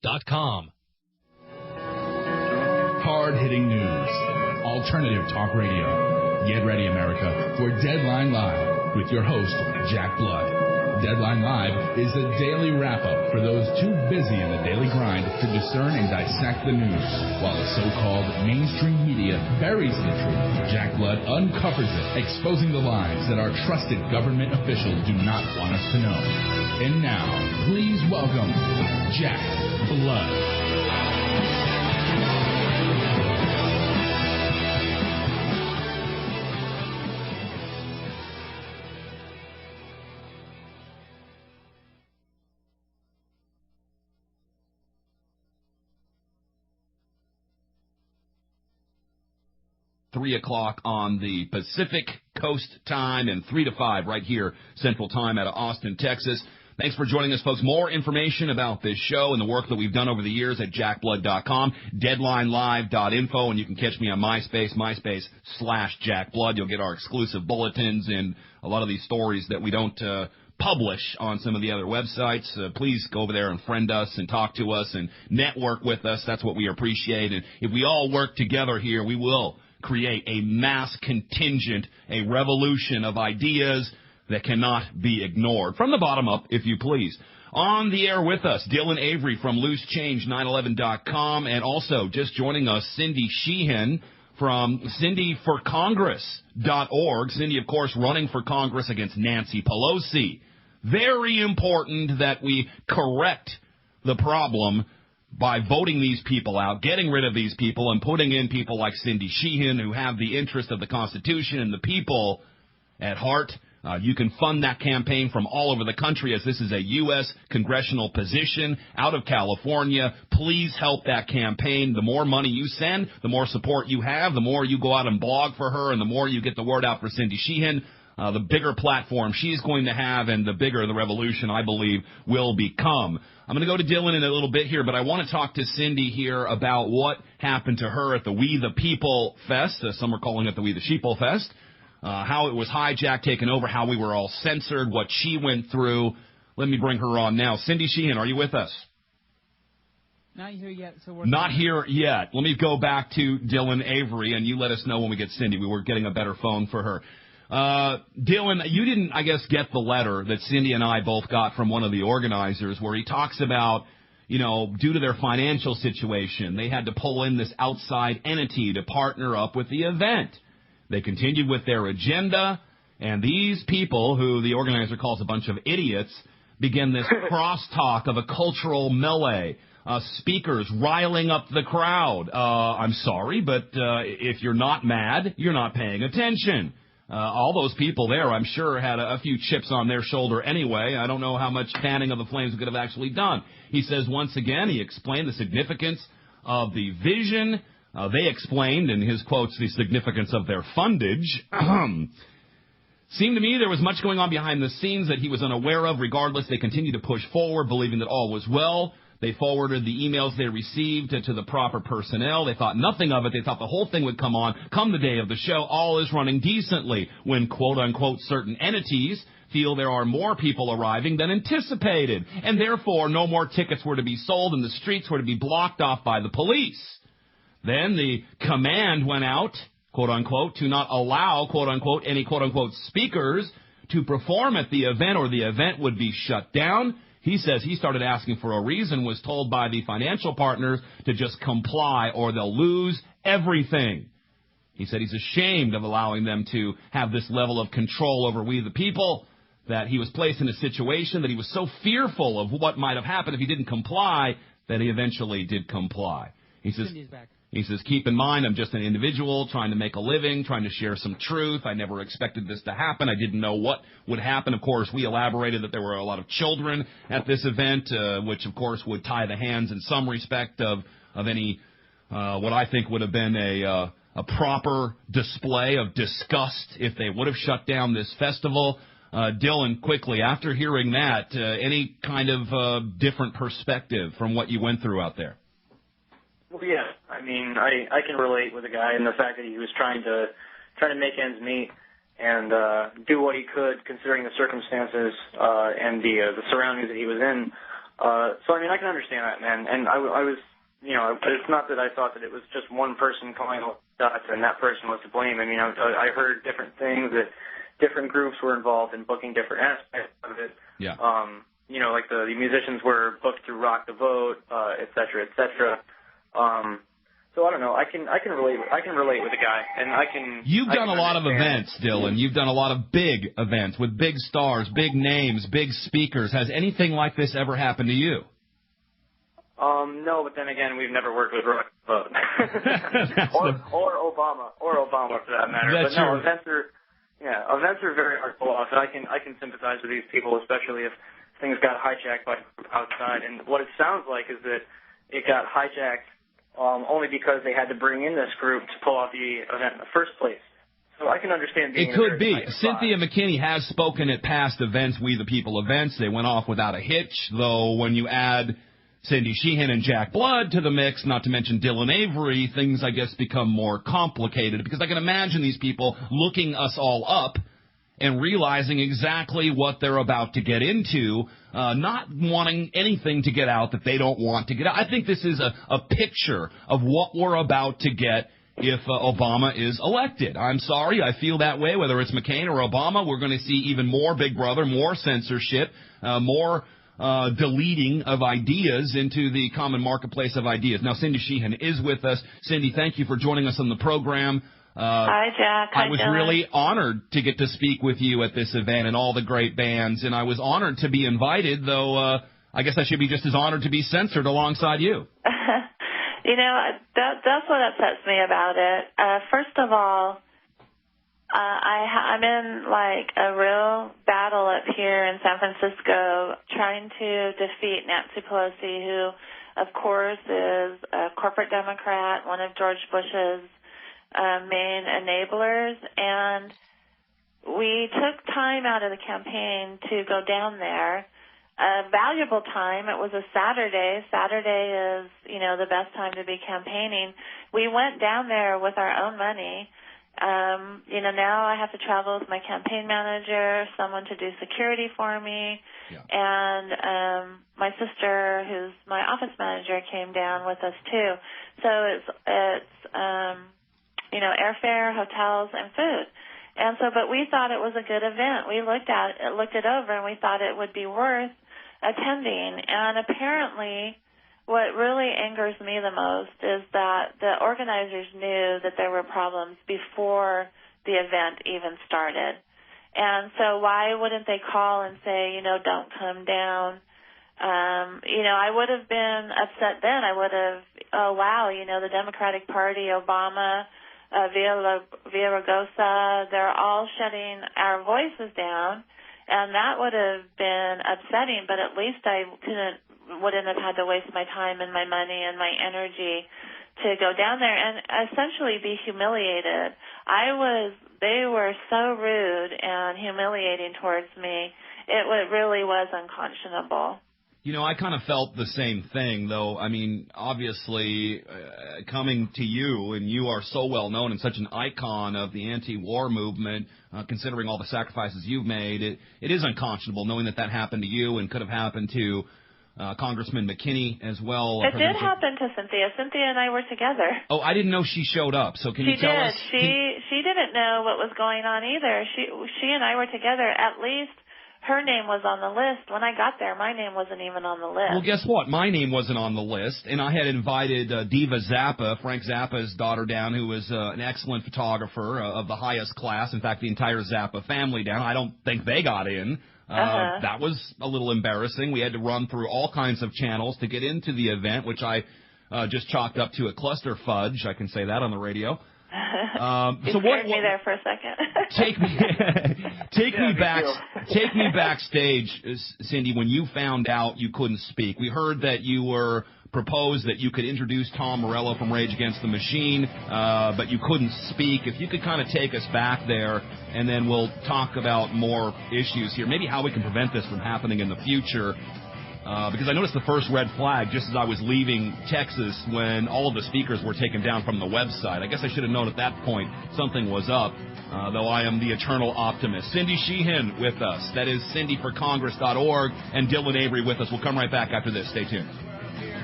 DeadlineLive.com. Hard-hitting news. Alternative talk radio. Get ready, America, for Deadline Live with your host, Jack Blood. Deadline Live is a daily wrap-up for those too busy in the daily grind to discern and dissect the news. While the so-called mainstream media buries the truth, Jack Blood uncovers it, exposing the lies that our trusted government officials do not want us to know. And now, please welcome Jack Blood. 3 o'clock on the Pacific Coast time and 3 to 5 right here Central Time out of Austin, Texas. Thanks for joining us, folks. More information about this show and the work that we've done over the years at jackblood.com, deadlinelive.info, and you can catch me on MySpace.com/JackBlood. You'll get our exclusive bulletins and a lot of these stories that we don't publish on some of the other websites. Please go over there and friend us and talk to us and network with us. That's what we appreciate. And if we all work together here, we will create a mass contingent, a revolution of ideas that cannot be ignored. From the bottom up, if you please. On the air with us, Dylan Avery from loosechange911.com, and also just joining us, Cindy Sheehan from cindyforcongress.org. Cindy, of course, running for Congress against Nancy Pelosi. Very important that we correct the problem by voting these people out, getting rid of these people, and putting in people like Cindy Sheehan who have the interest of the Constitution and the people at heart. You can fund that campaign from all over the country, as this is a U.S. congressional position out of California. Please help that campaign. The more money you send, the more support you have, the more you go out and blog for her, and the more you get the word out for Cindy Sheehan, the bigger platform she's going to have, and the bigger the revolution, I believe, will become. I'm going to go to Dylan in a little bit here, but I want to talk to Cindy here about what happened to her at the We the People Fest. Some are calling it the We the Sheeple Fest. How it was hijacked, taken over, how we were all censored, what she went through. Let me bring her on now. Cindy Sheehan, are you with us? Not here yet. Not here yet. Let me go back to Dylan Avery, and you let us know when we get Cindy. We were getting a better phone for her. Dylan, you didn't, I guess, get the letter that Cindy and I both got from one of the organizers where he talks about, you know, due to their financial situation, they had to pull in this outside entity to partner up with the event. They continued with their agenda, and these people, who the organizer calls a bunch of idiots, began this crosstalk of a cultural melee, speakers riling up the crowd. I'm sorry, but if you're not mad, you're not paying attention. All those people there, I'm sure, had a few chips on their shoulder anyway. I don't know how much fanning of the flames we could have actually done. He says, once again, he explained the significance of the vision. They explained, in his quotes, the significance of their fundage. Seemed to me there was much going on behind the scenes that he was unaware of. Regardless, they continued to push forward, believing that all was well. They forwarded the emails they received to the proper personnel. They thought nothing of it. They thought the whole thing would come on. Come the day of the show, all is running decently. When, quote-unquote, certain entities feel there are more people arriving than anticipated, and therefore no more tickets were to be sold and the streets were to be blocked off by the police. Then the command went out, quote-unquote, to not allow, quote-unquote, any, quote-unquote, speakers to perform at the event, or the event would be shut down. He says he started asking for a reason, was told by the financial partners to just comply or they'll lose everything. He said he's ashamed of allowing them to have this level of control over we the people, that he was placed in a situation that he was so fearful of what might have happened if he didn't comply that he eventually did comply. He says, keep in mind, I'm just an individual trying to make a living, trying to share some truth. I never expected this to happen. I didn't know what would happen. Of course, we elaborated that there were a lot of children at this event, which, of course, would tie the hands in some respect of any what I think would have been a proper display of disgust if they would have shut down this festival. Dylan, quickly, after hearing that, any kind of different perspective from what you went through out there? Well, yeah. I mean, I can relate with the guy in the fact that he was trying to make ends meet and do what he could considering the circumstances and the surroundings that he was in. So, I mean, I can understand that, man. And I was, you know, it's not that I thought that it was just one person calling all the shots and that person was to blame. I mean, I heard different things, that different groups were involved in booking different aspects of it. Yeah. You know, like the musicians were booked through Rock the Vote, et cetera, et cetera. So I don't know. I can relate with the guy, and I can. You've done a lot of understand. events, Dylan. You've done a lot of big events with big stars, big names, big speakers. Has anything like this ever happened to you? No, but then again, we've never worked with Rock the Vote, or Obama for that matter. That's but no, true. events are very hard to pull off, and I can sympathize with these people, especially if things got hijacked by outside. And what it sounds like is that it got hijacked only because they had to bring in this group to pull off the event in the first place. So I can understand being. It could be. Cynthia McKinney has spoken at past events, We the People events. They went off without a hitch, though when you add Cindy Sheehan and Jack Blood to the mix, not to mention Dylan Avery, things, I guess, become more complicated. Because I can imagine these people looking us all up and realizing exactly what they're about to get into, not wanting anything to get out that they don't want to get out. I think this is a picture of what we're about to get if Obama is elected. I'm sorry, I feel that way. Whether it's McCain or Obama, we're going to see even more Big Brother, more censorship, more deleting of ideas into the common marketplace of ideas. Now, Cindy Sheehan is with us. Cindy, thank you for joining us on the program. Hi, Jack. I was really honored to get to speak with you at this event and all the great bands, and I was honored to be invited, though I guess I should be just as honored to be censored alongside you. You know, that's what upsets me about it. First of all, I'm in, like, a real battle up here in San Francisco trying to defeat Nancy Pelosi, who, of course, is a corporate Democrat, one of George Bush's main enablers. And we took time out of the campaign to go down there. A valuable time. It was a Saturday. Saturday is, you know, the best time to be campaigning. We went down there with our own money. You know, now I have to travel with my campaign manager, someone to do security for me, and my sister, who's my office manager, came down with us too. So it's you know, airfare, hotels, and food. And so, but we thought it was a good event. We looked it over, and we thought it would be worth attending. And apparently, what really angers me the most is that the organizers knew that there were problems before the event even started. And so why wouldn't they call and say, you know, don't come down? You know, I would have been upset then. I would have, oh, wow, you know, the Democratic Party, Obama, Villaraigosa, they're all shutting our voices down. And that would have been upsetting, but at least I wouldn't have had to waste my time and my money and my energy to go down there and essentially be humiliated. They were so rude and humiliating towards me. It really was unconscionable. You know, I kind of felt the same thing, though. I mean, obviously, coming to you, and you are so well known and such an icon of the anti-war movement, considering all the sacrifices you've made, it is unconscionable knowing that happened to you and could have happened to Congressman McKinney as well. It did happen to Cynthia. Cynthia and I were together. Oh, I didn't know she showed up. So can you tell us? She did. She didn't know what was going on either. She and I were together. At least her name was on the list. When I got there, my name wasn't even on the list. Well, guess what? My name wasn't on the list, and I had invited Diva Zappa, Frank Zappa's daughter, down, who was an excellent photographer of the highest class. In fact, the entire Zappa family down. I don't think they got in. That was a little embarrassing. We had to run through all kinds of channels to get into the event, which I just chalked up to a cluster fudge. I can say that on the radio. You scared me there for a second. Take me backstage, Cindy, when you found out you couldn't speak. We heard that you were proposed that you could introduce Tom Morello from Rage Against the Machine, but you couldn't speak. If you could kind of take us back there, and then we'll talk about more issues here, maybe how we can prevent this from happening in the future. because I noticed the first red flag just as I was leaving Texas when all of the speakers were taken down from the website. I guess I should have known at that point something was up, though I am the eternal optimist. Cindy Sheehan with us. That is CindyForCongress.org, and Dylan Avery with us. We'll come right back after this. Stay tuned.